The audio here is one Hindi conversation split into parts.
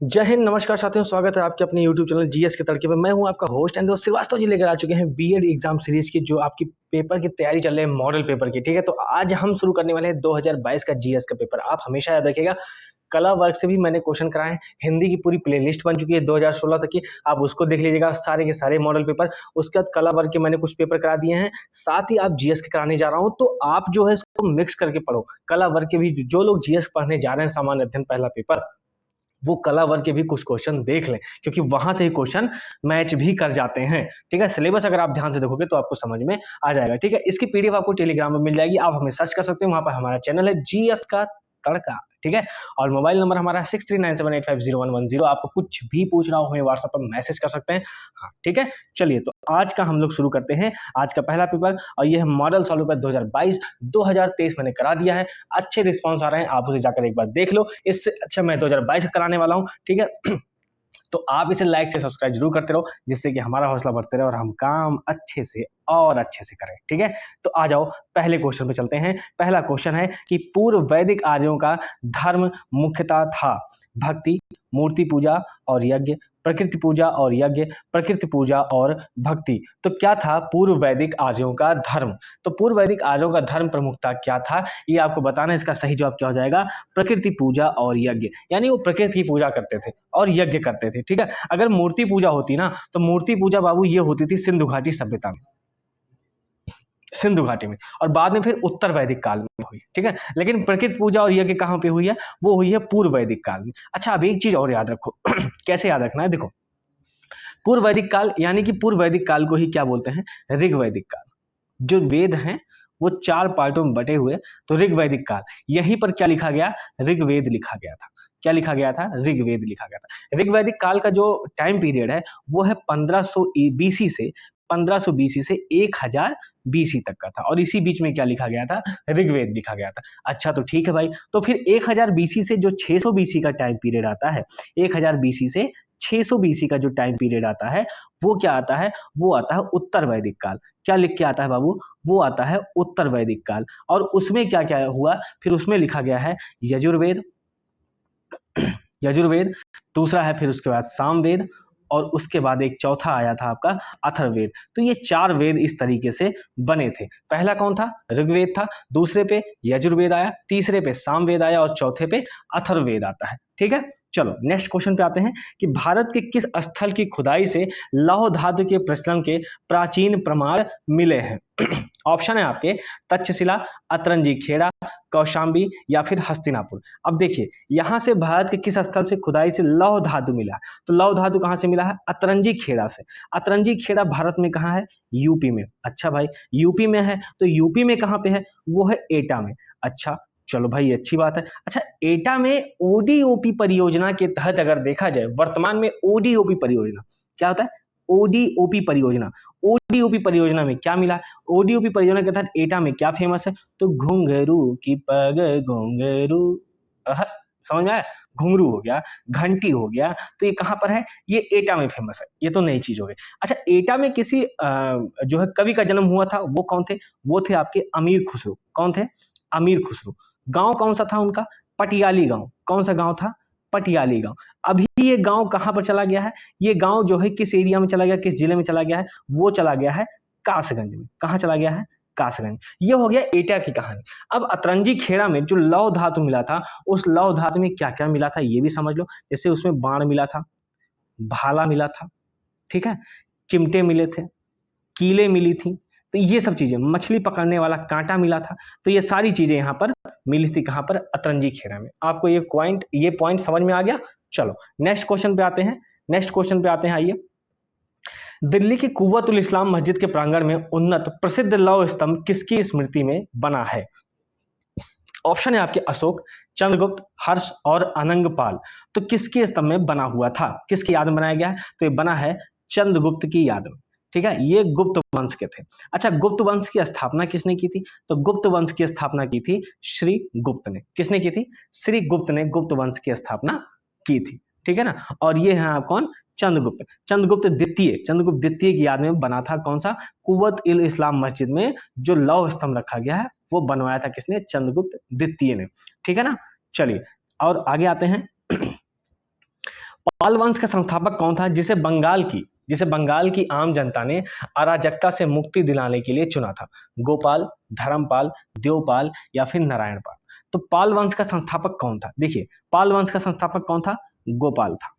जय हिंद, नमस्कार साथियों, स्वागत है आपके अपने YouTube चैनल जीएस के तड़के पे। मैं हूं आपका होस्ट एंड दोस्त श्रीवास्तव जी लेकर आ चुके हैं बीएड एग्जाम सीरीज की, जो आपकी पेपर की तैयारी चल रही है मॉडल पेपर की। ठीक है, तो आज हम शुरू करने वाले हैं 2022 का जीएस का पेपर। आप हमेशा याद रखिएगा, कला वर्ग से भी मैंने क्वेश्चन कराए हैं। हिंदी की पूरी प्लेलिस्ट बन चुकी है 2016 तक की, आप उसको देख लीजिएगा, सारे के सारे मॉडल पेपर। उसके बाद कला वर्ग के मैंने कुछ पेपर करा दिए हैं, साथ ही आप जीएस के कराने जा रहा हूं, तो आप जो है इसको मिक्स करके पढ़ो। कला वर्ग के भी जो लोग जीएस पढ़ने जा रहे हैं, सामान्य अध्ययन पहला पेपर, वो कला वर्ग के भी कुछ क्वेश्चन देख लें, क्योंकि वहां से ही क्वेश्चन मैच भी कर जाते हैं। ठीक है, सिलेबस अगर आप ध्यान से देखोगे तो आपको समझ में आ जाएगा। ठीक है, इसकी पीडीएफ आपको टेलीग्राम में मिल जाएगी, आप हमें सर्च कर सकते हैं, वहां पर हमारा चैनल है जीएस का तड़का। ठीक है, और मोबाइल नंबर हमारा है 6397850110। आपको कुछ भी पूछना हो हमें व्हाट्सएप पर मैसेज कर सकते हैं। हाँ ठीक है, चलिए तो आज का हम लोग शुरू करते हैं। आज का पहला पेपर, और ये है मॉडल सॉल्व पेपर 2022। 2023 मैंने करा दिया है, अच्छे रिस्पॉन्स आ रहे हैं, आप उसे जाकर एक बार देख लो। इससे अच्छा मैं 2022 कराने वाला हूँ। ठीक है तो आप इसे लाइक से सब्सक्राइब जरूर करते रहो, जिससे कि हमारा हौसला बढ़ते रहे और हम काम अच्छे से और अच्छे से करें। ठीक है, तो आ जाओ पहले क्वेश्चन पे चलते हैं। पहला क्वेश्चन है कि पूर्व वैदिक आर्यों का धर्म मुख्यतः था भक्ति, मूर्ति पूजा और यज्ञ, प्रकृति पूजा और यज्ञ, प्रकृति पूजा और भक्ति। तो क्या था पूर्व वैदिक आर्यों का धर्म? तो पूर्व वैदिक आर्यों का धर्म प्रमुखता क्या था, ये आपको बताना है। इसका सही जवाब क्या हो जाएगा? प्रकृति पूजा और यज्ञ। यानी वो प्रकृति की पूजा करते थे और यज्ञ करते थे। ठीक है, अगर मूर्ति पूजा होती ना, तो मूर्ति पूजा बाबू ये होती थी सिंधु घाटी सभ्यता में, सिंधु घाटी में, और बाद में फिर उत्तर वैदिक काल में हुई। ठीक है, लेकिन प्रकृति पूजा और यज्ञ कहां पे हुई है? वो हुई है पूर्व वैदिक काल में। अच्छा, अब एक चीज और याद रखो कैसे याद रखना है, देखो, पूर्व वैदिक काल यानी कि पूर्व वैदिक काल को ही क्या बोलते हैं? ऋग वैदिक काल। जो वेद हैं वो 4 पार्टों में बटे हुए, तो ऋग वैदिक काल। यहीं पर क्या लिखा गया? ऋग्वेद लिखा गया था। क्या लिखा गया था? ऋग्वेद लिखा गया था। ऋग वैदिक काल का जो टाइम पीरियड है वो है 1500 बीसी से 1500 बीसी से 1000 बीसी तक का था, और इसी बीच में क्या लिखा गया था? ऋग्वेद लिखा गया था। अच्छा तो ठीक है भाई, तो फिर 1000 बीसी से जो 600 बीसी का टाइम पीरियड आता है, 1000 बीसी से 600 बीसी का जो टाइम पीरियड आता है, वो क्या आता है? वो आता है उत्तर वैदिक काल। क्या लिख के आता है बाबू? वो आता है उत्तर वैदिक काल। और उसमें क्या क्या हुआ? फिर उसमें लिखा गया है यजुर्वेद, यजुर्वेद, दूसरा है फिर उसके बाद सामवेद, और उसके बाद एक चौथा आया था आपका अथर्ववेद। तो ये 4 वेद इस तरीके से बने थे। पहला कौन था? ऋग्वेद था, दूसरे पे यजुर्वेद आया, तीसरे पे सामवेद आया, और चौथे पे अथर्ववेद आता है। ठीक है, चलो नेक्स्ट क्वेश्चन पे आते हैं कि भारत के किस स्थल की खुदाई से लौह धातु के प्रचलन के प्राचीन प्रमाण मिले हैं? ऑप्शन है आपके तक्षशिला, अतरंजी खेड़ा, कौशाम्बी या फिर हस्तिनापुर। अब देखिए, यहां से भारत के किस स्थल से खुदाई से लौह धातु मिला? तो लौह धातु कहां से मिला है? अतरंजी खेड़ा से। अतरंजी खेड़ा भारत में कहां है? यूपी में। अच्छा भाई, यूपी में है, तो यूपी में कहां पे है? वो है एटा में। अच्छा चलो भाई, अच्छी बात है। अच्छा, एटा में ओडीओपी परियोजना के तहत अगर देखा जाए, वर्तमान में ओडीओपी परियोजना क्या होता है? ओडीओपी परियोजना, ओडीओपी परियोजना में क्या मिला? ओडीओपी परियोजना के तहत एटा में क्या फेमस है? तो घुंघरू की पग घुंघरू, समझ में आया? घुंघरू हो गया, घंटी हो गया, तो ये कहां पर है? ये एटा में फेमस है। ये तो नई चीज हो गई। अच्छा, एटा में किसी जो है कवि का जन्म हुआ था, वो कौन थे? वो थे आपके अमीर खुसरो। कौन थे? अमीर खुसरो। गांव कौन सा था उनका? पटियाली गांव। कौन सा गांव था? पटियाली गांव। अभी ये गांव कहां पर चला गया है? ये गांव जो है किस एरिया में चला गया, किस जिले में चला गया है? वो चला गया है कासगंज में। कहां चला गया है? कासगंज। ये हो गया एटा की कहानी। अब अतरंजी खेड़ा में जो लौह धातु मिला था, उस लौह धातु में क्या क्या मिला था ये भी समझ लो। जैसे उसमें बाण मिला था, भाला मिला था, ठीक है, चिमटे मिले थे, कीले मिली थी, तो ये सब चीजें, मछली पकड़ने वाला कांटा मिला था, तो ये सारी चीजें यहाँ पर मिली थी। कहां पर? अतरंजी खेड़ा में। आपको ये पॉइंट समझ में आ गया? चलो नेक्स्ट क्वेश्चन पे आते हैं। नेक्स्ट क्वेश्चन पे आते हैं, आइए। दिल्ली की कुव्वतुल इस्लाम मस्जिद के प्रांगण में उन्नत प्रसिद्ध लौह स्तंभ किसकी स्मृति में बना है? ऑप्शन है आपके अशोक, चंद्रगुप्त, हर्ष और अनंगपाल। तो किसके स्तंभ में बना हुआ था? किसकी याद में बनाया गया है? तो ये बना है चंद्रगुप्त की याद में। ठीक है, ये गुप्त वंश के थे। अच्छा, गुप्त वंश की स्थापना किसने की थी? तो गुप्त वंश की स्थापना की थी श्री गुप्त ने। किसने की थी? श्री गुप्त ने गुप्त वंश की स्थापना की थी। ठीक है ना, और ये है आप कौन? चंद्रगुप्त। चंद्रगुप्त द्वितीय, चंद्रगुप्त द्वितीय की याद में बना था कौन सा? कुव्वत इल इस्लाम मस्जिद में जो लौह स्तंभ रखा गया है, वो बनवाया था किसने? चंद्रगुप्त द्वितीय ने। ठीक है ना, चलिए और आगे आते हैं। पाल वंश का संस्थापक कौन था जिसे बंगाल की आम जनता ने अराजकता से मुक्ति दिलाने के लिए चुना था? गोपाल, धर्मपाल, देवपाल या फिर नारायणपाल? तो पाल वंश का संस्थापक कौन था? देखिए, पाल वंश का संस्थापक कौन था? गोपाल था।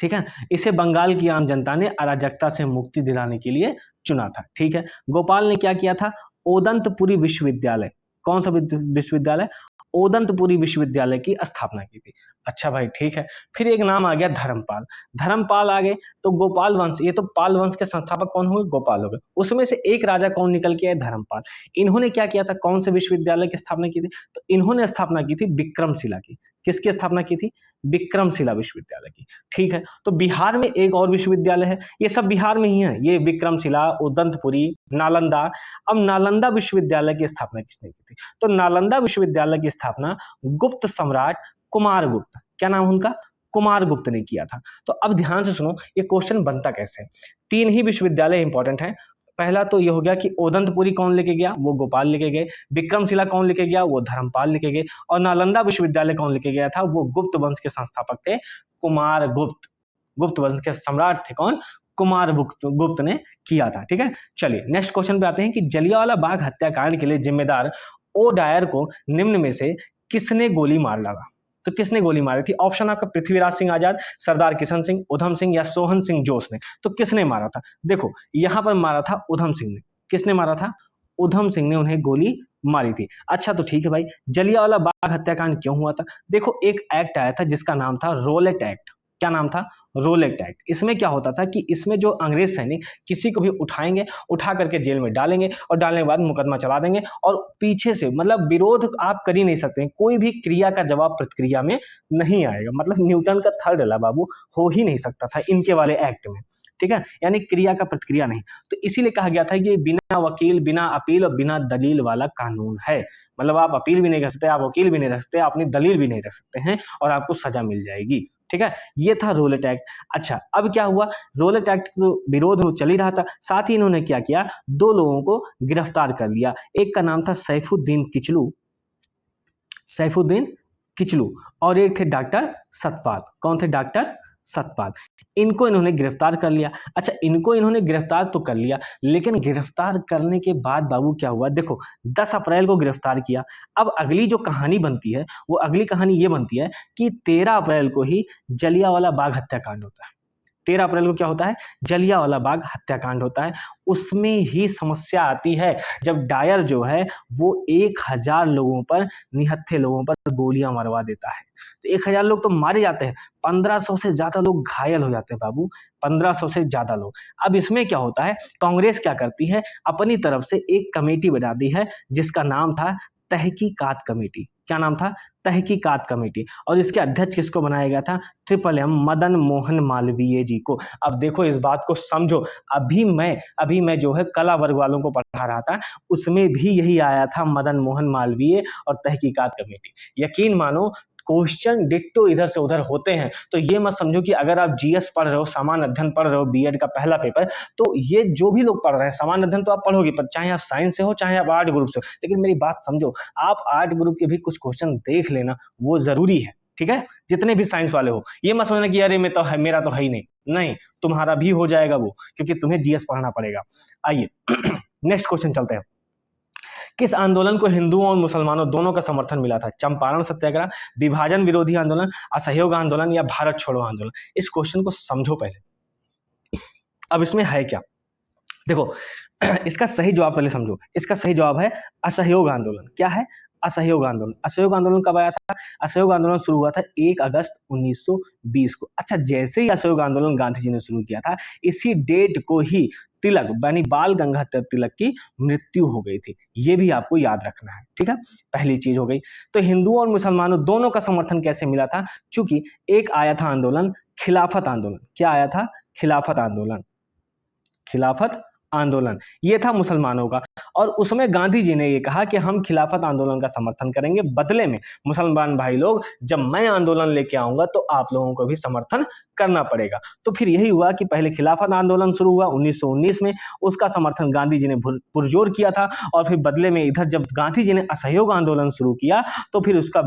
ठीक है, इसे बंगाल की आम जनता ने अराजकता से मुक्ति दिलाने के लिए चुना था। ठीक है, गोपाल ने क्या किया था? ओदंतपुरी विश्वविद्यालय, कौन सा विश्वविद्यालय? ओदंतपुरी विश्वविद्यालय की स्थापना की थी। अच्छा भाई, ठीक है। फिर एक नाम आ गया धर्मपाल, धर्मपाल आ गए। तो गोपाल वंश, ये तो पाल वंश के संस्थापक कौन हुए? गोपाल हो गए। उसमें से एक राजा कौन निकल के आए? धर्मपाल। इन्होंने क्या किया था? कौन से विश्वविद्यालय की स्थापना की थी? तो इन्होंने स्थापना की थी विक्रमशिला की। किसकी स्थापना की थी? विक्रमशिला विश्वविद्यालय की। ठीक है, तो बिहार में एक और विश्वविद्यालय है, ये सब बिहार में ही है, ये विक्रमशिला, उदंतपुरी, नालंदा। अब नालंदा विश्वविद्यालय की स्थापना किसने की थी? तो नालंदा विश्वविद्यालय की स्थापना गुप्त सम्राट कुमारगुप्त, क्या नाम उनका? कुमारगुप्त ने किया था। तो अब ध्यान से सुनो, ये क्वेश्चन बनता कैसे है। 3 ही विश्वविद्यालय इंपॉर्टेंट है। पहला तो ये हो गया कि ओदंतपुरी कौन लेके गया? वो गोपाल लेके गए। विक्रमशिला कौन लेके गया? वो धर्मपाल लेके गए। और नालंदा विश्वविद्यालय कौन लेके गया था? वो गुप्त वंश के संस्थापक थे कुमारगुप्त। गुप्त वंश के सम्राट थे कौन? कुमारगुप्त ने किया था। ठीक है, चलिए नेक्स्ट क्वेश्चन पे आते हैं कि जलियांवाला बाग हत्याकांड के लिए जिम्मेदार ओ डायर को निम्न में से किसने गोली मार डाला? तो किसने गोली मारी थी? ऑप्शन आपका पृथ्वीराज सिंह आजाद, सरदार किशन सिंह, उधम सिंह या सोहन सिंह जोश ने। तो किसने मारा था? देखो, यहां पर मारा था उधम सिंह ने। किसने मारा था? उधम सिंह ने उन्हें गोली मारी थी। अच्छा, तो ठीक है भाई, जलियांवाला बाग हत्याकांड क्यों हुआ था? देखो, एक एक्ट आया था जिसका नाम था रोलेट एक्ट। क्या नाम था? Rowlatt act. इसमें क्या होता था कि इसमें जो अंग्रेज सैनिक किसी को भी उठाएंगे, उठा करके जेल में डालेंगे और डालने के बाद मुकदमा चला देंगे और पीछे से, मतलब विरोध आप कर ही नहीं सकते, कोई भी क्रिया का जवाब प्रतिक्रिया में नहीं आएगा। मतलब न्यूटन का थर्ड लॉ बाबू हो ही नहीं सकता था इनके वाले एक्ट में। ठीक है, यानी क्रिया का प्रतिक्रिया नहीं। तो इसीलिए कहा गया था कि बिना वकील, बिना अपील और बिना दलील वाला कानून है। मतलब आप अपील भी नहीं कर सकते, आप वकील भी नहीं रख सकते, अपनी दलील भी नहीं रख सकते हैं और आपको सजा मिल जाएगी। ठीक है, ये था रोलेट एक्ट। अच्छा, अब क्या हुआ? रोलेट एक्ट तो विरोध चल ही रहा था, साथ ही इन्होंने क्या किया? 2 लोगों को गिरफ्तार कर लिया। एक का नाम था सैफुद्दीन किचलू और एक थे डॉक्टर सतपाल। कौन थे? डॉक्टर सतपाल। इनको इन्होंने गिरफ्तार कर लिया। अच्छा, इनको इन्होंने गिरफ्तार तो कर लिया, लेकिन गिरफ्तार करने के बाद बाबू क्या हुआ? देखो, 10 अप्रैल को गिरफ्तार किया। अब अगली जो कहानी बनती है, वो अगली कहानी ये बनती है कि 13 अप्रैल को ही जलियांवाला बाग हत्याकांड होता है। 13 अप्रैल को क्या होता है? जलियांवाला बाग हत्याकांड होता है। उसमें ही समस्या आती है जब डायर जो है वो 1000 लोगों पर, निहत्थे लोगों पर गोलियां मरवा देता है। तो 1000 लोग तो मारे जाते हैं, 1500 से ज्यादा लोग घायल हो जाते हैं बाबू, 1500 से ज्यादा लोग। अब इसमें क्या होता है? कांग्रेस क्या करती है? अपनी तरफ से एक कमेटी बना दी है जिसका नाम था तहकीकात कमेटी। क्या नाम था? तहकीकात कमेटी। और इसके अध्यक्ष किसको बनाया गया था? ट्रिपल एम मदन मोहन मालवीय जी को। अब देखो, इस बात को समझो। अभी मैं जो है कला वर्ग वालों को पढ़ा रहा था, उसमें भी यही आया था, मदन मोहन मालवीय और तहकीकात कमेटी। यकीन मानो, क्वेश्चन डिट्टो इधर से उधर होते हैं। तो ये मत समझो कि अगर आप जीएस पढ़ रहे हो, सामान्य अध्ययन पढ़ रहे हो, बीएड का पहला पेपर, तो ये जो भी लोग पढ़ रहे हैं सामान्य अध्ययन तो आप पढ़ोगे, पर चाहे आप साइंस से हो चाहे आप आर्ट ग्रुप से हो। लेकिन मेरी बात समझो, आप आर्ट ग्रुप के भी कुछ क्वेश्चन देख लेना, वो जरूरी है। ठीक है, जितने भी साइंस वाले हो, ये मत समझना कि अरे मेरा तो है ही नहीं, तुम्हारा भी हो जाएगा वो, क्योंकि तुम्हें जीएस पढ़ना पड़ेगा। आइए नेक्स्ट क्वेश्चन चलते हैं। किस आंदोलन को हिंदुओं और मुसलमानों दोनों का समर्थन मिला था? चंपारण सत्याग्रह, विभाजन विरोधी आंदोलन, असहयोग आंदोलन या भारत छोड़ो आंदोलन? इस क्वेश्चन को समझो पहले। अब इसमें है क्या? देखो, इसका सही जवाब पहले समझो। इसका सही जवाब है असहयोग आंदोलन। क्या है? असहयोग आंदोलन। असहयोग आंदोलन कब आया था? असहयोग आंदोलन शुरू हुआ था 1 अगस्त 1920 को। अच्छा, जैसे ही असहयोग आंदोलन गांधी जी ने शुरू किया था, इसी डेट को ही तिलक यानी बाल गंगाधर तिलक की मृत्यु हो गई थी। ये भी आपको याद रखना है। ठीक है, पहली चीज हो गई। तो हिंदुओं और मुसलमानों दोनों का समर्थन कैसे मिला था? चूंकि एक आया था आंदोलन खिलाफत आंदोलन। क्या आया था? खिलाफत आंदोलन, ये था मुसलमानों का। और उसमें गांधी जी ने ये कहा कि हम खिलाफत आंदोलन का समर्थन करेंगे, बदले में मुसलमान भाई लोग, जब मैं आंदोलन लेके आऊंगा तो आप लोगों को भी समर्थन करना पड़ेगा। तो फिर यही हुआ कि पहले खिलाफत आंदोलन शुरू हुआ 1919 में, उसका समर्थन गांधी जी ने पुरजोर किया था। और फिर बदले में इधर जब गांधी जी ने असहयोग आंदोलन शुरू किया तो फिर उसका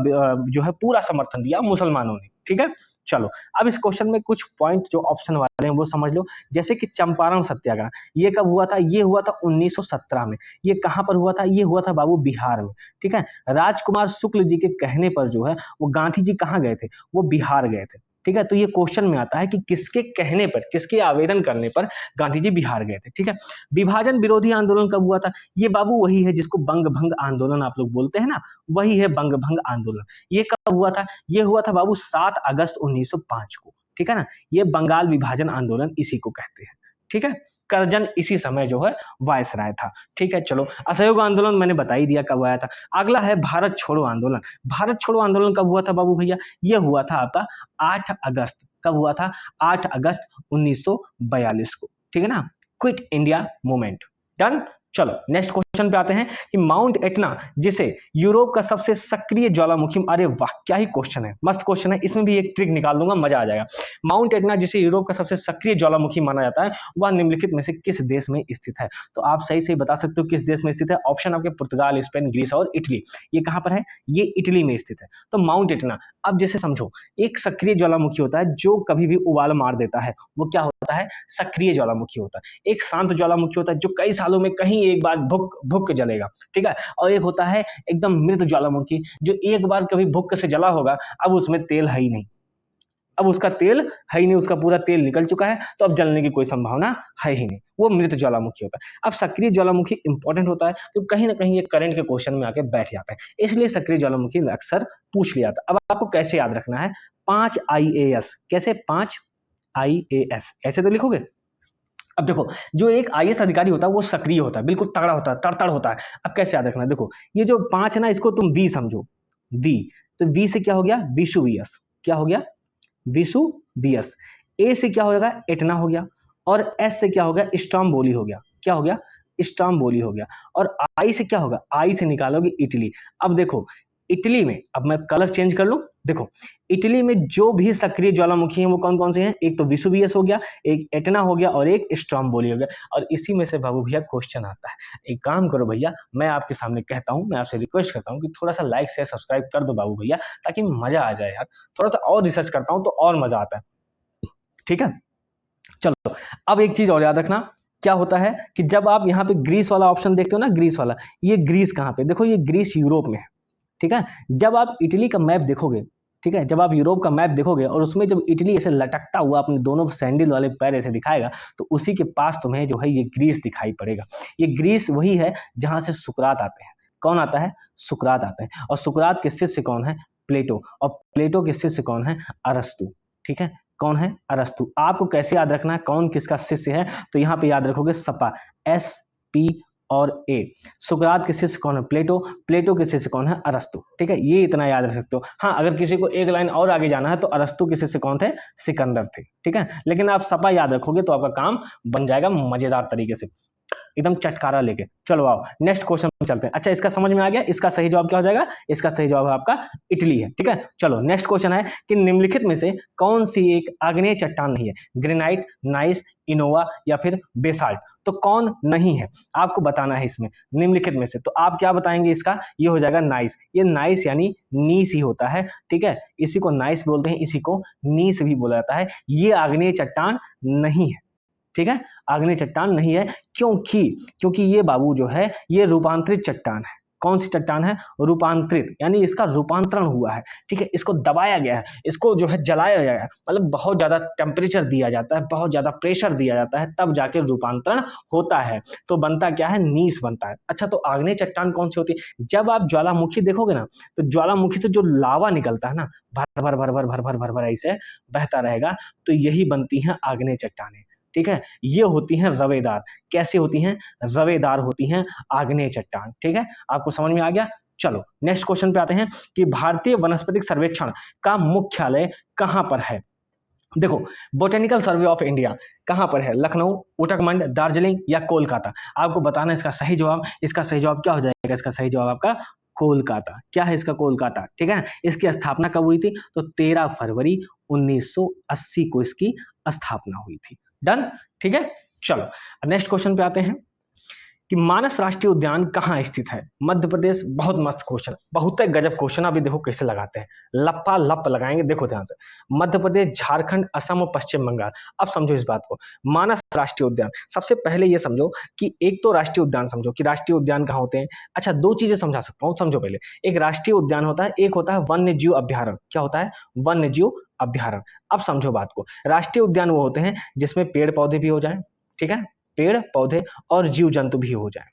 जो है पूरा समर्थन दिया मुसलमानों ने। ठीक है। चलो अब इस क्वेश्चन में कुछ पॉइंट जो ऑप्शन वाले हैं वो समझ लो। जैसे कि चंपारण सत्याग्रह, ये कब हुआ था? ये हुआ था 1917 में। ये कहां पर हुआ था? ये हुआ था बाबू बिहार में, ठीक है। राजकुमार शुक्ल जी के कहने पर जो है वो गांधी जी कहां गए थे? वो बिहार गए थे, ठीक है। तो ये क्वेश्चन में आता है कि किसके कहने पर, किसके आवेदन करने पर गांधी जी बिहार गए थे, ठीक है। विभाजन विरोधी आंदोलन कब हुआ था? ये बाबू वही है जिसको बंग भंग आंदोलन आप लोग बोलते हैं ना, वही है बंग भंग आंदोलन। ये कब हुआ था? ये हुआ था बाबू 7 अगस्त 1905 को, ठीक है ना। ये बंगाल विभाजन आंदोलन इसी को कहते हैं, ठीक है। करजन इसी समय जो है वायसराय था, ठीक है। चलो असहयोग आंदोलन मैंने बता ही दिया कब आया था। अगला है भारत छोड़ो आंदोलन। भारत छोड़ो आंदोलन कब हुआ था बाबू भैया? ये हुआ था आपका 8 अगस्त। कब हुआ था? 8 अगस्त 1942 को, ठीक है ना। Quit India movement. डन। चलो नेक्स्ट क्वेश्चन पे आते हैं कि माउंट एटना जिसे यूरोप का सबसे सक्रिय ज्वालामुखी, अरे वाह क्या ही क्वेश्चन है, मस्त क्वेश्चन है। इसमें भी एक ट्रिक निकाल दूंगा, मजा आ जाएगा। माउंट एटना जिसे यूरोप का सबसे सक्रिय ज्वालामुखी माना जाता है, वह निम्नलिखित में से किस देश में स्थित है? तो आप सही से बता सकते हो किस देश में स्थित है। ऑप्शन आपके पुर्तगाल, स्पेन, ग्रीस और इटली। ये कहां पर है? ये इटली में स्थित है। तो माउंट एटना, अब जैसे समझो एक सक्रिय ज्वालामुखी होता है जो कभी भी उबाल मार देता है, वो क्या होता है? सक्रिय ज्वालामुखी होता है। एक शांत ज्वालामुखी होता है जो कई सालों में कहीं एक बार भुक भुक जलेगा, ठीक है। और एक होता है एकदम मृत ज्वालामुखी जो एक बार कभी भुक से जला होगा, अब उसमें तेल है ही नहीं, अब उसका तेल है ही नहीं, उसका पूरा तेल निकल चुका है, तो अब जलने की कोई संभावना है ही नहीं, वो मृत ज्वालामुखी होता है। अब सक्रिय ज्वालामुखी इंपॉर्टेंट होता है तो कहीं ना कहीं ये करंट के क्वेश्चन में आके बैठ जाता है, इसलिए सक्रिय ज्वालामुखी अक्सर पूछ लिया था। अब आपको कैसे याद रखना है? 5 IAS। कैसे? 5 IAS ऐसे तो लिखोगे। अब देखो जो एक IAS अधिकारी होता है वो सक्रिय होता है, बिल्कुल तगड़ा होता है, तड़तड़ होता है। अब कैसे याद रखना है? देखो ये जो 5 है ना, इसको तुम V समझो, V। तो V से क्या हो गया? विसुवियस। क्या हो गया? विसुवियस। ए से क्या होगा? एटना हो गया। और एस से क्या हो गया? स्ट्रोम्बोली हो गया। क्या हो गया? स्ट्रोम्बोली हो गया। और आई से क्या होगा? आई से निकालोगे इटली। अब देखो इटली में, अब मैं कलर चेंज कर लूं, देखो इटली में जो भी सक्रिय ज्वालामुखी हैं वो कौन कौन से हैं? एक तो विसुवियस हो गया, एक एटना हो गया और एक स्ट्रोम्बोली हो गया। और इसी में से बाबू भैया क्वेश्चन आता है। एक काम करो भैया, मैं आपके सामने कहता हूं, मैं आपसे रिक्वेस्ट करता हूं कि थोड़ा सा लाइक शेयर सब्सक्राइब कर दो बाबू भैया, ताकि मजा आ जाए यार। थोड़ा सा और रिसर्च करता हूं तो और मजा आता है, ठीक है। चलो अब एक चीज और याद रखना, क्या होता है कि जब आप यहाँ पे ग्रीस वाला ऑप्शन देखते हो ना, ग्रीस वाला, ये ग्रीस कहाँ पे? देखो ये ग्रीस यूरोप में है, ठीक है। जब आप इटली का मैप देखोगे, ठीक है, जब आप यूरोप का मैप देखोगे और उसमें जब इटली ऐसे लटकता हुआ अपने दोनों सैंडल वाले पैर ऐसे दिखाएगा, तो उसी के पास तुम्हें जो है ये ग्रीस दिखाई पड़ेगा। ये ग्रीस वही है जहां से सुकरात आते हैं। कौन आता है? सुकरात आते हैं। और सुकरात के शिष्य कौन है? प्लेटो। और प्लेटो के शिष्य कौन है? अरस्तु, ठीक है। कौन है? अरस्तु। आपको कैसे याद रखना है कौन किसका शिष्य है? तो यहाँ पे याद रखोगे सपा, SP और A। सुकरात के शिष्य कौन है? प्लेटो। प्लेटो के शिष्य कौन है? अरस्तु, ठीक है। ये इतना याद रख सकते हो। हाँ अगर किसी को एक लाइन और आगे जाना है तो अरस्तु के शिष्य कौन थे? सिकंदर थे, ठीक है। लेकिन आप सपा याद रखोगे तो आपका काम बन जाएगा मजेदार तरीके से, एकदम चटकारा लेके। चलो आओ नेक्स्ट क्वेश्चन में चलते हैं। अच्छा इसका समझ में आ गया, इसका सही जवाब क्या हो जाएगा? इसका सही जवाब है आपका इटली है, ठीक है। चलो नेक्स्ट क्वेश्चन है कि निम्नलिखित में से कौन सी एक आग्नेय चट्टान नहीं है? ग्रेनाइट, नाइस, इनोवा या फिर बेसाल्ट। तो कौन नहीं है आपको बताना है इसमें निम्नलिखित में से। तो आप क्या बताएंगे इसका? ये हो जाएगा नाइस। ये नाइस यानी नीस ही होता है, ठीक है। इसी को नाइस बोलते हैं, इसी को नीस भी बोला जाता है। ये आग्नेय चट्टान नहीं है, ठीक है। आग्नेय चट्टान नहीं है क्योंकि ये बाबू जो है ये रूपांतरित चट्टान है। कौन सी चट्टान है? रूपांतरित, यानी इसका रूपांतरण हुआ है, ठीक है। इसको दबाया गया है, इसको जो है जलाया गया है, मतलब बहुत ज्यादा टेम्परेचर दिया जाता है, बहुत ज्यादा प्रेशर दिया जाता है, तब जाके रूपांतरण होता है। तो बनता क्या है? नीस बनता है। अच्छा तो आग्नेय चट्टान कौन सी होती है? जब आप ज्वालामुखी देखोगे ना, तो ज्वालामुखी से जो लावा निकलता है ना, भर भर भर भर भर भर भर भर ऐसे बहता रहेगा, तो यही बनती है आग्नेय चट्टानें, ठीक है। ये होती हैं रवेदार। कैसे होती हैं? रवेदार होती हैं आग्नेय चट्टान, ठीक है। आपको समझ में आ गया? चलो नेक्स्ट क्वेश्चन पे आते हैं कि भारतीय वनस्पतिक सर्वेक्षण का मुख्यालय कहां पर है? देखो बोटेनिकल सर्वे ऑफ इंडिया कहां पर है? लखनऊ, उटकमंड, दार्जिलिंग या कोलकाता। आपको बताना है इसका सही जवाब। इसका सही जवाब क्या हो जाएगा? इसका सही जवाब आपका कोलकाता। क्या है इसका? कोलकाता, ठीक है। इसकी स्थापना कब हुई थी? तो 13 फरवरी 1980 को इसकी स्थापना हुई थी। डन, ठीक है। चलो नेक्स्ट क्वेश्चन पे आते हैं कि मानस राष्ट्रीय उद्यान कहाँ स्थित है? मध्य प्रदेश। बहुत मस्त क्वेश्चन, बहुत गजब क्वेश्चन। अभी देखो कैसे लगाते हैं, लप्पा लप लगाएंगे। देखो ध्यान से, मध्य प्रदेश, झारखंड, असम और पश्चिम बंगाल। अब समझो इस बात को, मानस राष्ट्रीय उद्यान। सबसे पहले ये समझो कि एक तो राष्ट्रीय उद्यान समझो कि राष्ट्रीय उद्यान कहाँ होते हैं। अच्छा, दो चीजें समझा सकता हूँ, समझो पहले। एक राष्ट्रीय उद्यान होता है, एक होता है वन्य जीव अभ्यारण्य। क्या होता है? वन्य जीव अभ्यारण्य। अब समझो बात को, राष्ट्रीय उद्यान वो होते हैं जिसमें पेड़ पौधे भी हो जाए, ठीक है, पेड़ पौधे और जीव जंतु भी हो जाए,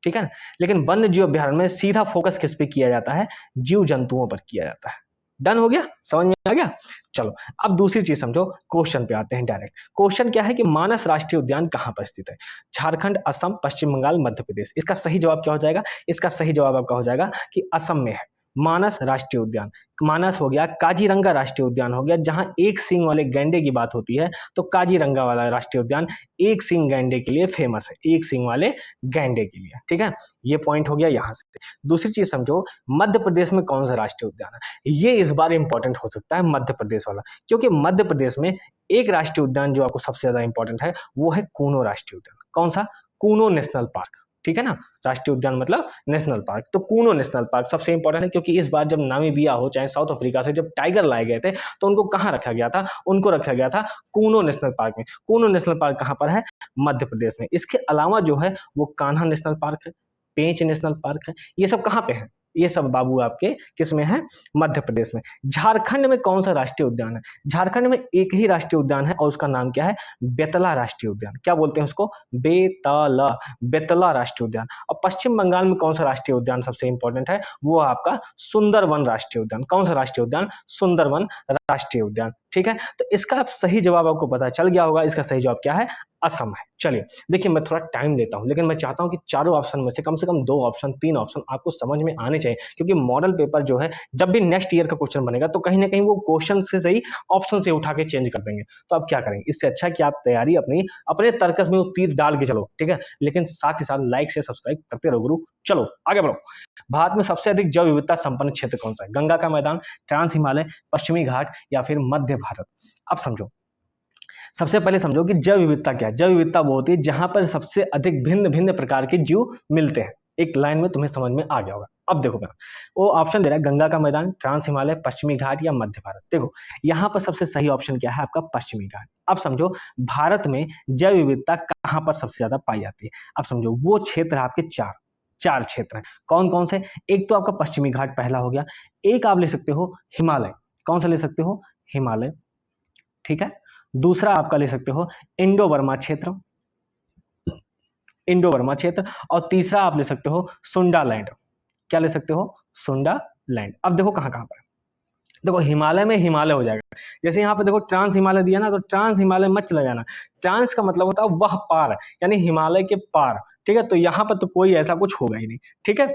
ठीक है ना। लेकिन वन्य जीव अभ्यारण्य में सीधा फोकस किस पे किया जाता है? जीव जंतुओं पर किया जाता है। डन हो गया, समझ में आ गया। चलो अब दूसरी चीज समझो, क्वेश्चन पे आते हैं डायरेक्ट। क्वेश्चन क्या है कि मानस राष्ट्रीय उद्यान कहां पर स्थित है? झारखंड, असम, पश्चिम बंगाल, मध्य प्रदेश। इसका सही जवाब क्या हो जाएगा? इसका सही जवाब आपका हो जाएगा कि असम में है मानस राष्ट्रीय उद्यान। मानस हो गया, काजीरंगा राष्ट्रीय उद्यान हो गया, जहां एक सींग वाले गैंडे की बात होती है, तो काजीरंगा वाला राष्ट्रीय उद्यान एक सींग गैंडे के लिए फेमस है, एक सींग वाले गैंडे के लिए, ठीक है। ये पॉइंट हो गया यहां से। दूसरी चीज समझो, मध्य प्रदेश में कौन सा राष्ट्रीय उद्यान है? ये इस बार इंपॉर्टेंट हो सकता है मध्य प्रदेश वाला, क्योंकि मध्य प्रदेश में एक राष्ट्रीय उद्यान जो आपको सबसे ज्यादा इंपॉर्टेंट है वो है कूनो राष्ट्रीय उद्यान। कौन सा? कूनो नेशनल पार्क, ठीक है ना। राष्ट्रीय उद्यान मतलब नेशनल पार्क, तो कूनो नेशनल पार्क सबसे इंपॉर्टेंट है, क्योंकि इस बार जब नामीबिया हो चाहे साउथ अफ्रीका से जब टाइगर लाए गए थे, तो उनको कहां रखा गया था? उनको रखा गया था कूनो नेशनल पार्क में। कूनो नेशनल पार्क कहां पर है? मध्य प्रदेश में। इसके अलावा जो है वो कान्हा नेशनल पार्क है, पेंच नेशनल पार्क है। ये सब कहां पे है? ये सब बाबू आपके किस में है? मध्य प्रदेश में। झारखंड में कौन सा राष्ट्रीय उद्यान है? झारखंड में एक ही राष्ट्रीय उद्यान है और उसका नाम क्या है? बेतला राष्ट्रीय उद्यान। क्या बोलते हैं उसको? बेतला, बेतला राष्ट्रीय उद्यान। और पश्चिम बंगाल में कौन सा राष्ट्रीय उद्यान सबसे इंपॉर्टेंट है? वो आपका सुंदरवन राष्ट्रीय उद्यान। कौन सा राष्ट्रीय उद्यान? सुंदरवन राष्ट्रीय उद्यान, ठीक है। तो इसका आप सही जवाब आपको पता चल गया होगा, इसका सही जवाब क्या है? असम है। चलिए देखिए, मैं थोड़ा टाइम लेता हूं, लेकिन मैं चाहता हूं कि चारों ऑप्शन में से कम दो ऑप्शन, तीन ऑप्शन आपको समझ में आने चाहिए, क्योंकि मॉडल पेपर जो है जब भी नेक्स्ट ईयर का क्वेश्चन बनेगा तो कहीं ना कहीं वो क्वेश्चन से सही ऑप्शन से उठा के चेंज कर देंगे। तो आप क्या करेंगे? इससे अच्छा कि आप तैयारी अपनी अपने तर्कस में वो तीर डाल के चलो, ठीक है। लेकिन साथ ही साथ लाइक से सब्सक्राइब करते रहो गुरु। चलो आगे बढ़ो। भारत में सबसे अधिक जैव विविधता संपन्न क्षेत्र कौन सा है? गंगा का मैदान, ट्रांस हिमालय, पश्चिमी घाट या फिर मध्य भारत? अब समझो, सबसे पहले समझो कि जैव विविधता क्या है। जैव विविधता वो होती है जहां पर सबसे अधिक भिन्न भिन्न प्रकार के जीव मिलते हैं। एक लाइन में तुम्हें समझ में आ गया होगा। अब देखो मैं, वो ऑप्शन दे रहा है गंगा का मैदान, ट्रांस हिमालय, पश्चिमी घाट या मध्य भारत। देखो यहां पर सबसे सही ऑप्शन क्या है? आपका पश्चिमी घाट। अब समझो, भारत में जैव विविधता कहां पर सबसे ज्यादा पाई जाती है? अब समझो, वो क्षेत्र आपके चार क्षेत्र हैं। कौन कौन से? एक तो आपका पश्चिमी घाट पहला हो गया, एक आप ले सकते हो हिमालय। कौन सा ले सकते हो? हिमालय, ठीक है। दूसरा आपका ले सकते हो इंडो बर्मा क्षेत्र, इंडो बर्मा क्षेत्र। और तीसरा आप ले सकते हो सुंडा लैंड। क्या ले सकते हो? सुंडा लैंड। अब देखो कहां कहां पर। देखो हिमालय में हिमालय हो जाएगा। जैसे यहाँ पे देखो ट्रांस हिमालय दिया ना, तो ट्रांस हिमालय मत चला जाना। ट्रांस का मतलब होता है वह पार, यानी हिमालय के पार, ठीक है। तो यहाँ पर तो कोई ऐसा कुछ होगा ही नहीं, ठीक है।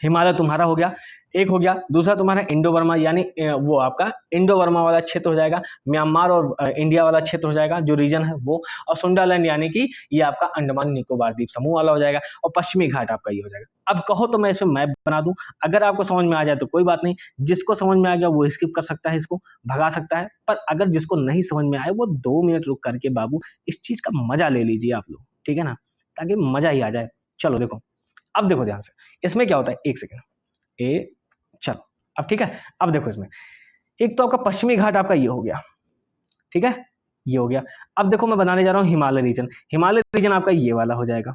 हिमालय तुम्हारा हो गया, एक हो गया। दूसरा तुम्हारा इंडो बर्मा, यानी वो आपका इंडो बर्मा वाला क्षेत्र हो जाएगा, म्यांमार और इंडिया वाला क्षेत्र हो जाएगा, जो रीजन है वो। और सुंडालैंड यानी कि ये आपका अंडमान निकोबार द्वीप समूह वाला हो जाएगा। और पश्चिमी घाट आपका ये हो जाएगा। अब कहो तो मैं इसमें मैप बना दूं, अगर आपको समझ में आ जाए तो कोई बात नहीं, जिसको समझ में आ गया वो स्किप कर सकता है, इसको भगा सकता है। पर अगर जिसको नहीं समझ में आए वो 2 मिनट रुक करके बाबू इस चीज का मजा ले लीजिए आप लोग, ठीक है ना, ताकि मजा ही आ जाए। चलो देखो, अब देखो ध्यान से, इसमें क्या होता है, एक सेकेंड, चलो अब ठीक है। अब देखो इसमें, एक तो आपका पश्चिमी घाट आपका ये हो गया, ठीक है, ये हो गया। अब देखो मैं बनाने जा रहा हूं हिमालय रीजन। हिमालय रीजन आपका ये वाला हो जाएगा,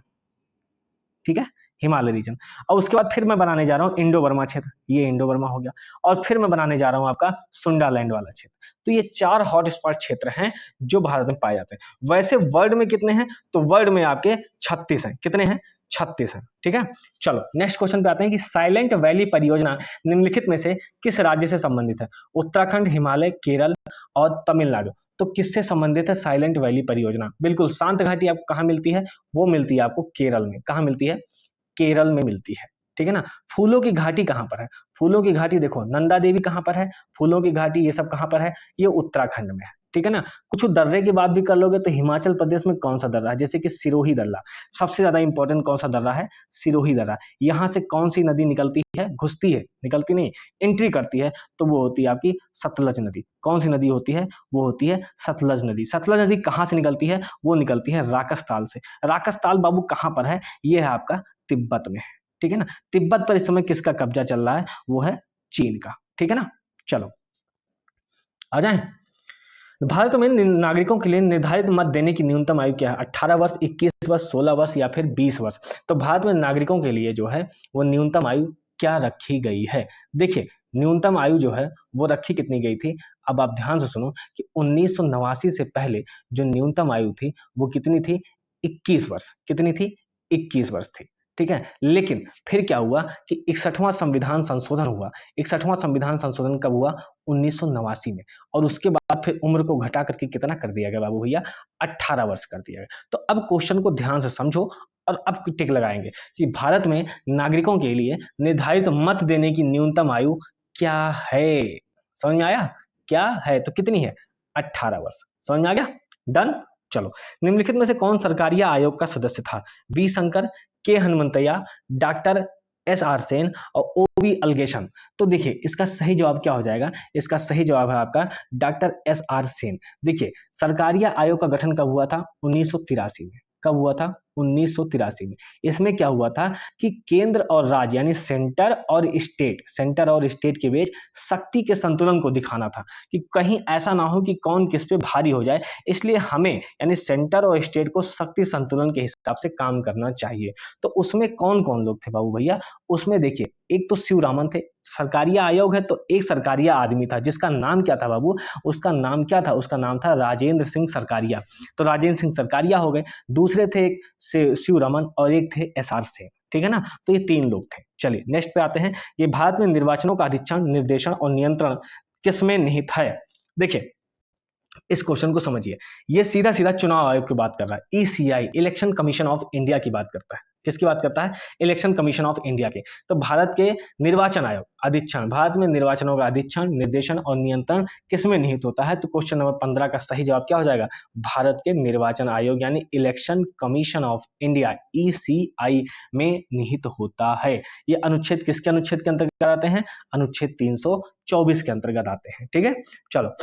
ठीक है, हिमालय रीजन। और उसके बाद फिर मैं बनाने जा रहा हूं इंडो बर्मा क्षेत्र, ये इंडो बर्मा हो गया। और फिर मैं बनाने जा रहा हूं आपका सुंडालैंड वाला क्षेत्र। तो ये 4 हॉटस्पॉट क्षेत्र हैं जो भारत में पाए जाते हैं। वैसे वर्ल्ड में कितने हैं? तो वर्ल्ड में आपके 36 हैं। कितने हैं? 36 है, ठीक है। चलो नेक्स्ट क्वेश्चन पे आते हैं कि साइलेंट वैली परियोजना निम्नलिखित में से किस राज्य से संबंधित है? उत्तराखंड, हिमालय, केरल और तमिलनाडु। तो किससे संबंधित है साइलेंट वैली परियोजना? बिल्कुल, शांत घाटी आपको कहां मिलती है? वो मिलती है आपको केरल में। कहां मिलती है? केरल में मिलती है, ठीक है ना। फूलों की घाटी कहां पर है? फूलों की घाटी देखो, नंदा देवी कहां पर है? फूलों की घाटी ये सब कहां पर है? ये उत्तराखंड में है, ठीक है ना। कुछ दर्रे की बात भी कर लोगे तो हिमाचल प्रदेश में कौन सा दर्रा है, जैसे कि सिरोही दर्रा, सबसे ज्यादा इंपॉर्टेंट कौन सा दर्रा है, सिरोही दर्रा। यहाँ से कौन सी नदी निकलती है, घुसती है, निकलती नहीं, एंट्री करती है, तो वो होती है आपकी सतलज नदी। कौन सी नदी होती है, वो होती है सतलज नदी। सतलज नदी कहाँ से निकलती है, वो निकलती है राकसताल से। राकसताल बाबू कहाँ पर है, ये है आपका तिब्बत में है, ठीक है ना। तिब्बत पर इस समय किसका कब्जा चल रहा है, वो है चीन का, ठीक है ना। चलो आ जाए। भारत में नागरिकों के लिए निर्धारित मत देने की न्यूनतम आयु क्या है, 18 वर्ष, 21 वर्ष, 16 वर्ष या फिर 20 वर्ष। तो भारत में नागरिकों के लिए जो है वो न्यूनतम आयु क्या रखी गई है। देखिए न्यूनतम आयु जो है वो रखी कितनी गई थी, अब आप ध्यान से सुनो कि 1989 से पहले जो न्यूनतम आयु थी वो कितनी थी, 21 वर्ष। कितनी थी, 21 वर्ष थी, ठीक है। लेकिन फिर क्या हुआ कि 61वां संविधान संशोधन हुआ। 61वां संविधान संशोधन कब हुआ, 1989 में, और उसके बाद फिर उम्र को घटा करके कितना कर दिया गया बाबू भैया, 18 वर्ष कर दिया गया। तो अब क्वेश्चन को ध्यान से समझो और अब टिक लगाएंगे कि भारत में नागरिकों के लिए निर्धारित मत देने की न्यूनतम आयु क्या है। समझ में आया, क्या है, तो कितनी है, 18 वर्ष। समझ में आ गया, डन। चलो, निम्नलिखित में से कौन सरकारी आयोग का सदस्य था, वी शंकर, के Hanumanthaiah, doctor S R Sen और ओ वी अलगेशन। तो देखिए इसका सही जवाब क्या हो जाएगा, इसका सही जवाब है आपका डॉक्टर एस आर सेन। देखिए सरकारिया आयोग का गठन कब हुआ था, 1983 में। कब हुआ था, 1983 में। इसमें क्या हुआ था कि केंद्र और राज्य यानी सेंटर और स्टेट के बीच शक्ति के संतुलन को दिखाना था कि कहीं ऐसा ना हो कि कौन किस पे भारी हो जाए, इसलिए हमें यानी सेंटर और स्टेट को शक्ति संतुलन के हिसाब से काम करना चाहिए। तो उसमें कौन कौन लोग थे बाबू भैया, उसमें देखिए एक तो शिवरामन थे। सरकारिया आयोग है तो एक सरकारिया आदमी था जिसका नाम क्या था बाबू, उसका नाम क्या था, उसका नाम था राजेंद्र सिंह सरकारिया। तो राजेंद्र सिंह सरकारिया हो गए। दूसरे थे एक शिवरमन और एक थे एस आर सेन, ठीक है ना। तो ये तीन लोग थे। चलिए नेक्स्ट पे आते हैं। ये भारत में निर्वाचनों का अधिक्षण, निर्देशन और नियंत्रण किसमें निहित है। देखिए इस क्वेश्चन को समझिए, ये सीधा सीधा चुनाव आयोग की बात कर रहा है। ECI, election commission of India की बात करता है। किसकी बात करता है, इलेक्शन कमीशन ऑफ इंडिया के। तो भारत के निर्वाचन आयोग अधिक्षण, भारत में निर्वाचनों का अधिक्षण, निर्देशन और नियंत्रण किसमें निहित होता है। तो क्वेश्चन नंबर 15 का सही जवाब क्या हो जाएगा, भारत के निर्वाचन आयोग यानी election commission of India ECI में निहित होता है। ये अनुच्छेद किसके अनुच्छेद के अंतर्गत आते हैं, अनुच्छेद 324 के अंतर्गत आते हैं, ठीक है। चलो,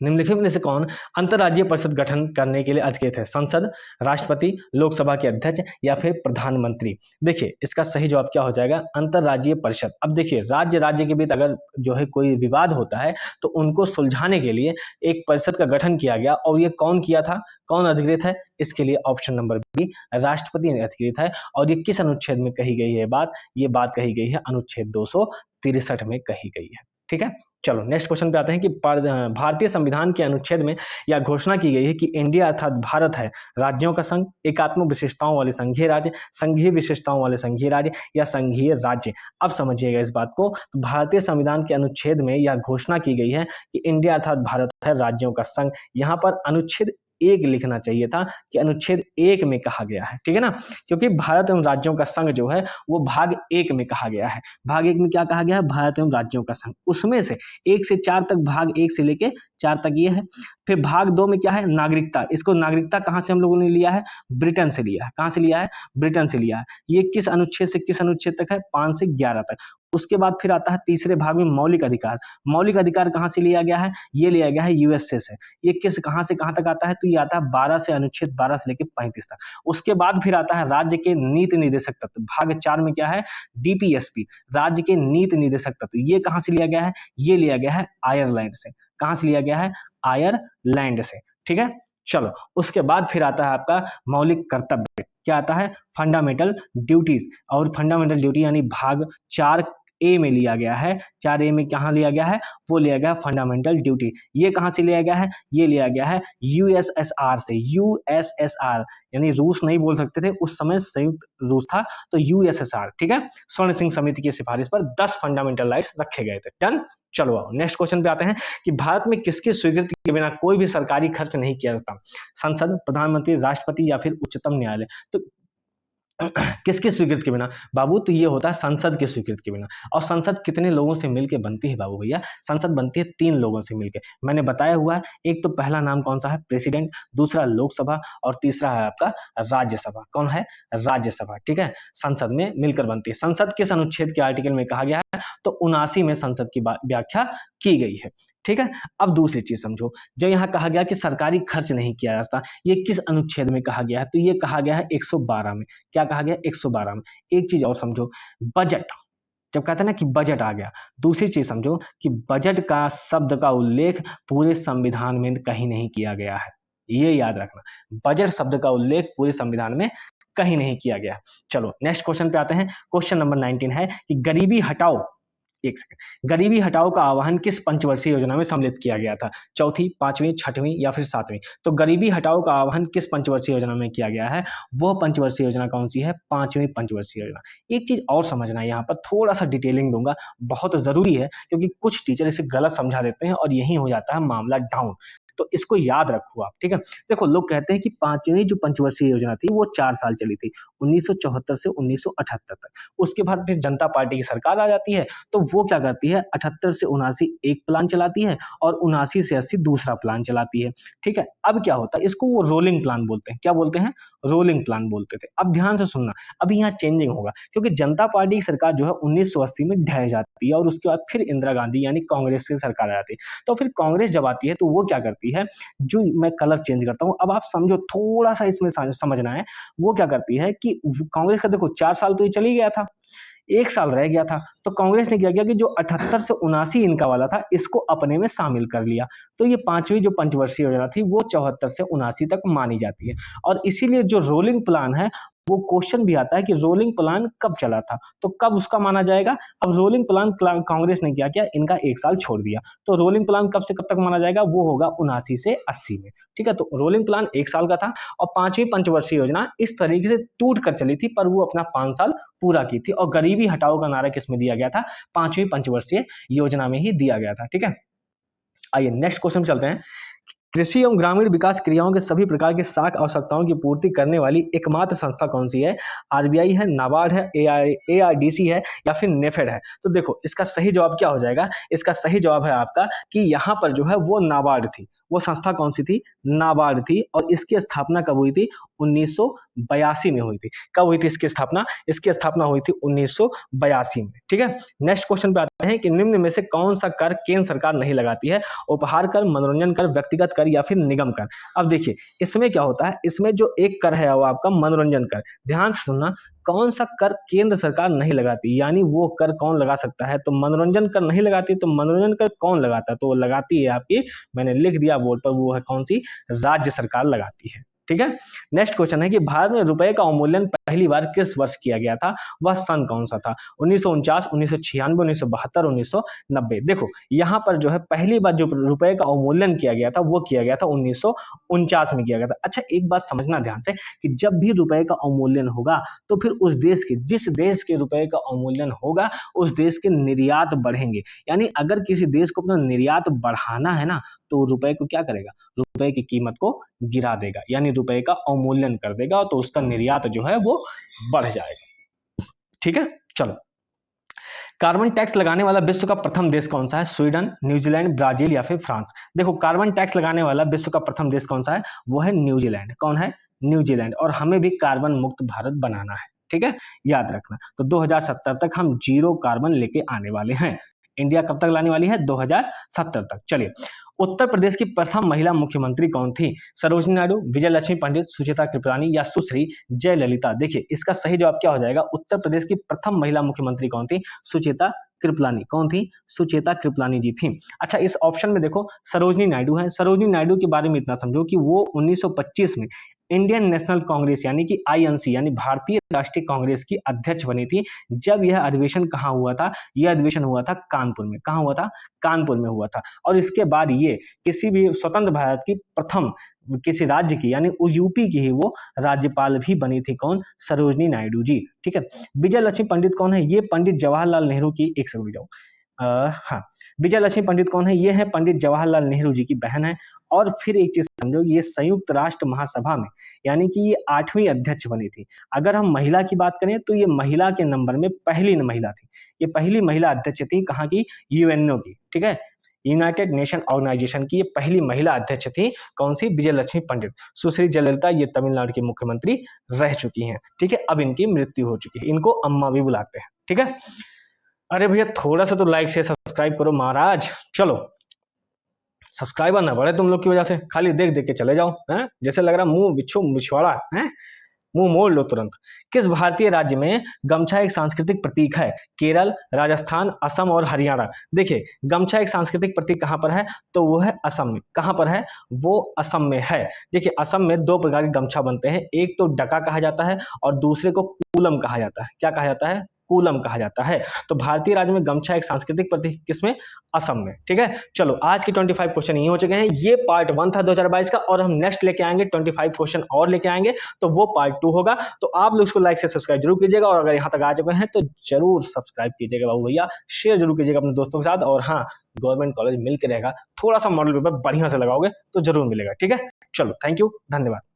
निम्नलिखित में से कौन अंतर्राज्यीय परिषद गठन करने के लिए अधिकृत है, संसद, राष्ट्रपति, लोकसभा के अध्यक्ष या फिर प्रधानमंत्री। देखिए इसका सही जवाब क्या हो जाएगा, अंतर्राज्यीय परिषद। अब देखिए राज्य के बीच अगर जो है कोई विवाद होता है तो उनको सुलझाने के लिए एक परिषद का गठन किया गया, और ये कौन किया था, कौन अधिकृत है, इसके लिए ऑप्शन नंबर बी राष्ट्रपति अधिकृत है। और ये किस अनुच्छेद में कही गई है बात, ये बात कही गई है अनुच्छेद 263 में कही गई है, ठीक है। चलो नेक्स्ट क्वेश्चन पे आते हैं कि भारतीय संविधान के अनुच्छेद में यह घोषणा की गई है कि इंडिया अर्थात भारत है राज्यों का संघ, एकात्मक विशेषताओं वाले संघीय राज्य, संघीय विशेषताओं वाले संघीय राज्य या संघीय राज्य। अब समझिएगा इस बात को, तो भारतीय संविधान के अनुच्छेद में यह घोषणा की गई है कि इंडिया अर्थात भारत है राज्यों का संघ। यहाँ पर अनुच्छेद 1 लिखना चाहिए था कि अनुच्छेद 1 में कहा गया है, ठीक है ना, क्योंकि भारत एवं राज्यों का संघ जो है वो भाग 1 में कहा गया है। भाग 1 में क्या कहा गया है, भारत एवं राज्यों का संघ। उसमें से 1 से 4 तक, भाग 1 से लेके 4 तक ये है। फिर भाग 2 में क्या है, नागरिकता। इसको नागरिकता कहां से हम लोगों ने लिया है, ब्रिटेन से लिया है। कहां से लिया है, ब्रिटेन से लिया है। ये किस अनुच्छेद से किस अनुच्छेद तक है, 5 से 11 तक। उसके बाद फिर आता है तीसरे भाग में मौलिक अधिकार। मौलिक अधिकार कहां से लिया गया है, ये लिया गया है यूएसए से। ये किस कहां से कहां तक आता है, तो ये आता है 12 से, अनुच्छेद 12 से लेकर 35 तक। उसके बाद फिर आता है राज्य के नीति निर्देशक तत्व। भाग 4 में क्या है, डीपीएसपी, राज्य के नीति निर्देशक तत्व। ये कहां से लिया गया है, ये लिया गया है आयरलैंड से। कहां से लिया गया है, आयरलैंड से, ठीक है। चलो उसके बाद फिर आता है आपका मौलिक कर्तव्य। क्या आता है, फंडामेंटल ड्यूटीज। और फंडामेंटल ड्यूटी यानी भाग 4A में लिया गया है। 4A में कहां लिया गया है, वो लिया गया फंडामेंटल ड्यूटी। ये कहां से लिया गया है, ये लिया गया है यूएसएसआर से। यूएसएसआर यानी रूस नहीं बोल सकते थे उस समय, संयुक्त रूस था, तो यूएसएसआर, ठीक है। स्वर्ण सिंह समिति की सिफारिश पर 10 फंडामेंटल राइट्स रखे गए थे। डन। चलो आओ नेक्स्ट क्वेश्चन पे आते हैं कि भारत में किसकी स्वीकृति के बिना कोई भी सरकारी खर्च नहीं किया जाता, संसद, प्रधानमंत्री, राष्ट्रपति या फिर उच्चतम न्यायालय। तो किसके स्वीकृति के बिना बाबू? तो ये होता है संसद के स्वीकृति के बिना। और संसद कितने लोगों से मिलकर बनती है बाबू भैया? संसद बनती है 3 लोगों से मिलकर। मैंने बताया हुआ है, एक तो पहला नाम कौन सा है? प्रेसिडेंट, दूसरा लोकसभा और तीसरा है आपका राज्यसभा। कौन है? राज्यसभा, ठीक है। संसद में मिलकर बनती है। संसद किस अनुच्छेद के आर्टिकल में कहा गया है? तो 79 में संसद की व्याख्या की गई है, ठीक है। अब दूसरी चीज समझो, जो यहाँ कहा गया कि सरकारी खर्च नहीं किया जाता, ये किस अनुच्छेद में कहा गया है? तो ये कहा गया है 112 में। क्या कहा गया? 112 में। एक चीज और समझो, बजट, जब कहते हैं ना कि बजट आ गया, दूसरी चीज समझो कि बजट का शब्द का उल्लेख पूरे संविधान में कहीं नहीं किया गया है। ये याद रखना, बजट शब्द का उल्लेख पूरे संविधान में कहीं नहीं किया गया है। चलो नेक्स्ट क्वेश्चन पे आते हैं। क्वेश्चन नंबर 19 है कि गरीबी हटाओ, एक सेकंड, गरीबी हटाओ का आह्वान किस पंचवर्षीय योजना में सम्मिलित किया गया था? चौथी, पांचवी, छठवीं या फिर सातवीं? तो गरीबी हटाओ का आह्वान किस पंचवर्षीय योजना में किया गया है? वो पंचवर्षीय योजना कौन सी है? पांचवी पंचवर्षीय योजना। एक चीज और समझना है, यहाँ पर थोड़ा सा डिटेलिंग दूंगा, बहुत जरूरी है, क्योंकि कुछ टीचर इसे गलत समझा देते हैं और यही हो जाता है मामला डाउन। तो इसको याद रखो आप, ठीक है। देखो, लोग कहते हैं कि पांचवी जो पंचवर्षीय योजना थी वो 4 साल चली थी, 1974 से 1978 तक। उसके बाद फिर जनता पार्टी की सरकार आ जाती है, तो वो क्या करती है? 78 से 79 एक प्लान चलाती है और 79 से 80 दूसरा प्लान चलाती है, ठीक है। अब क्या होता है, इसको वो रोलिंग प्लान बोलते हैं। क्या बोलते हैं? रोलिंग प्लान बोलते थे। अब ध्यान से सुनना, अभी यहाँ चेंजिंग होगा, क्योंकि जनता पार्टी की सरकार जो है 1980 में ढह जाती है और उसके बाद फिर इंदिरा गांधी यानी कांग्रेस की सरकार आ जाती है। तो फिर कांग्रेस जब आती है तो वो क्या करती है, जो मैं कलर चेंज करता हूं, अब आप समझो, थोड़ा सा इसमें समझना है। वो क्या करती है कि कांग्रेस का देखो 4 साल तो ये चली गया था, 1 साल रह गया था, तो कांग्रेस ने क्या किया कि जो 78 से 79 इनका वाला था, इसको अपने में शामिल कर लिया। तो ये पांचवी जो पंचवर्षीय योजना थी वो 74 से 79 तक मानी जाती है। और इसीलिए जो रोलिंग प्लान है, वो क्वेश्चन भी आता है कि रोलिंग प्लान कब चला था, तो कब उसका माना जाएगा? अब रोलिंग प्लान कांग्रेस ने क्या किया, इनका 1 साल छोड़ दिया, तो रोलिंग प्लान कब से कब तक माना जाएगा? वो होगा 79 से 80 में, ठीक है। तो रोलिंग प्लान 1 साल का था और पांचवी पंचवर्षीय योजना इस तरीके से टूट कर चली थी, पर वो अपना 5 साल पूरा की थी। और गरीबी हटाओ का नारा किसमें दिया गया था? पांचवी पंचवर्षीय योजना में ही दिया गया था, ठीक है। आइए नेक्स्ट क्वेश्चन चलते हैं। कृषि एवं ग्रामीण विकास क्रियाओं के सभी प्रकार के साख आवश्यकताओं की पूर्ति करने वाली एकमात्र संस्था कौन सी है? आरबीआई है, नाबार्ड है, एआरडीसी है या फिर नेफेड है? तो देखो, इसका सही जवाब क्या हो जाएगा? इसका सही जवाब है आपका कि यहाँ पर जो है वो नाबार्ड थी। वो संस्था कौन सी थी? नाबार्ड थी। और इसकी स्थापना कब हुई थी? 1982 में हुई थी। कब हुई थी इसकी स्थापना? इसकी स्थापना हुई थी 1982 में, ठीक है। नेक्स्ट क्वेश्चन पे आते हैं कि निम्न में से कौन सा कर केंद्र सरकार नहीं लगाती है? उपहार कर, मनोरंजन कर, व्यक्तिगत कर या फिर निगम कर? अब देखिए, इसमें क्या होता है, इसमें जो एक कर है वो आपका मनोरंजन कर। ध्यान से सुनना, कौन सा कर केंद्र सरकार नहीं लगाती, यानी वो कर कौन लगा सकता है? तो मनोरंजन कर नहीं लगाती, तो मनोरंजन कर कौन लगाता है? तो वो लगाती है आपकी, मैंने लिख दिया बोर्ड पर, वो है कौन सी? राज्य सरकार लगाती है, ठीक है। नेक्स्ट क्वेश्चन है कि भारत में रुपए का अवमूल्यन पहली बार किस वर्ष किया गया था? वह सन कौन सा था? 1949, 1996, 1972, 1990? देखो, यहाँ पर जो है पहली बार जो रुपए का अवमूल्यन किया गया था वो किया गया था 1949 में किया गया था। अच्छा, एक बात समझना ध्यान से कि जब भी रुपए का अवमूल्यन होगा तो फिर उस देश के, जिस देश के रुपए का अवमूल्यन होगा, उस देश के निर्यात बढ़ेंगे। यानी अगर किसी देश को अपना निर्यात बढ़ाना है ना, तो रुपए को क्या करेगा? रुपए की कीमत को गिरा देगा, यानी रुपए का अवमूल्यन कर देगा, तो उसका निर्यात जो है वो बढ़ जाएगा, ठीक है। चलो, कार्बन टैक्स लगाने वाला विश्व का प्रथम देश कौन सा है? स्वीडन, न्यूजीलैंड, ब्राजील या फिर फ्रांस? देखो, कार्बन टैक्स लगाने वाला विश्व का प्रथम देश कौन सा है? वो है न्यूजीलैंड। कौन है? न्यूजीलैंड। और हमें भी कार्बन मुक्त भारत बनाना है, ठीक है, याद रखना। तो 2070 तक हम 0 कार्बन लेके आने वाले हैं। इंडिया कब तक लाने वाली है? 2070 तक। चलिए, उत्तर प्रदेश की प्रथम महिला मुख्यमंत्री कौन थी? सरोजिनी नायडू, विजय लक्ष्मी पंडित, सुचेता कृपलानी या सुश्री जयललिता? देखिए, इसका सही जवाब क्या हो जाएगा? उत्तर प्रदेश की प्रथम महिला मुख्यमंत्री कौन थी? सुचेता कृपलानी। कौन थी? सुचेता कृपलानी जी थी। अच्छा, इस ऑप्शन में देखो सरोजिनी नायडू है। सरोजिनी नायडू के बारे में इतना समझो कि वो 1925 में इंडियन नेशनल कांग्रेस यानी कि आईएनसी यानी भारतीय राष्ट्रीय कांग्रेस की अध्यक्ष बनी थी। जब यह अधिवेशन कहाँ हुआ था? यह अधिवेशन हुआ था कानपुर में। कहाँ हुआ था? कानपुर में हुआ था। और इसके बाद ये किसी भी स्वतंत्र भारत की प्रथम किसी राज्य की यानी यूपी की ही वो राज्यपाल भी बनी थी। कौन? सरोजिनी नायडू जी, ठीक है। विजय लक्ष्मी पंडित कौन है? ये पंडित जवाहरलाल नेहरू की, एक सेकंड जाओ, हाँ, विजय लक्ष्मी पंडित कौन है? ये है पंडित जवाहरलाल नेहरू जी की बहन है। और फिर एक चीज समझो, ये संयुक्त राष्ट्र महासभा में यानी कि ये 8वीं अध्यक्ष बनी थी। अगर हम महिला की बात करें तो ये महिला के नंबर में पहली महिला थी। ये पहली महिला अध्यक्ष थी, कहाँ की? यूएनओ की, ठीक है, यूनाइटेड नेशन ऑर्गेनाइजेशन की ये पहली महिला अध्यक्ष थी। कौन सी? विजय लक्ष्मी पंडित। सुश्री जयललिता ये तमिलनाडु की मुख्यमंत्री रह चुकी हैं, ठीक है। अब इनकी मृत्यु हो चुकी है, इनको अम्मा भी बुलाते हैं, ठीक है। अरे भैया थोड़ा सा तो लाइक से सब्सक्राइब करो महाराज। चलो, सब्सक्राइबर ना बढ़े तुम लोग की वजह से, खाली देख देख के चले जाओ, हैं? जैसे लग रहा मुंह बिच्छू बिछवाड़ा है, मुंह मोड़ लो तुरंत। किस भारतीय राज्य में गमछा एक सांस्कृतिक प्रतीक है? केरल, राजस्थान, असम और हरियाणा। देखिए, गमछा एक सांस्कृतिक प्रतीक कहां पर है? तो वो है असम में। कहां पर है? वो असम में है। देखिए, असम में दो प्रकार के गमछा बनते हैं, एक तो डका कहा जाता है और दूसरे को कूलम कहा जाता है। क्या कहा जाता है? कूलम कहा जाता है। तो भारतीय राज्य में गमछा एक सांस्कृतिक प्रतीक किसमें? असम में, ठीक है। चलो, आज के 25 क्वेश्चन ये हो चुके हैं। ये पार्ट 1 था 2022 का, और हम नेक्स्ट लेके आएंगे 25 क्वेश्चन और लेके आएंगे, तो वो पार्ट 2 होगा। तो आप लोग इसको लाइक से सब्सक्राइब जरूर कीजिएगा, और अगर यहाँ तक आ चुके हैं तो जरूर सब्सक्राइब कीजिएगा बाबू भैया, शेयर जरूर कीजिएगा अपने दोस्तों के साथ। और हाँ, गवर्नमेंट कॉलेज मिल के रहेगा, थोड़ा सा मॉडल पेपर बढ़िया से लगाओगे तो जरूर मिलेगा, ठीक है। चलो, थैंक यू, धन्यवाद।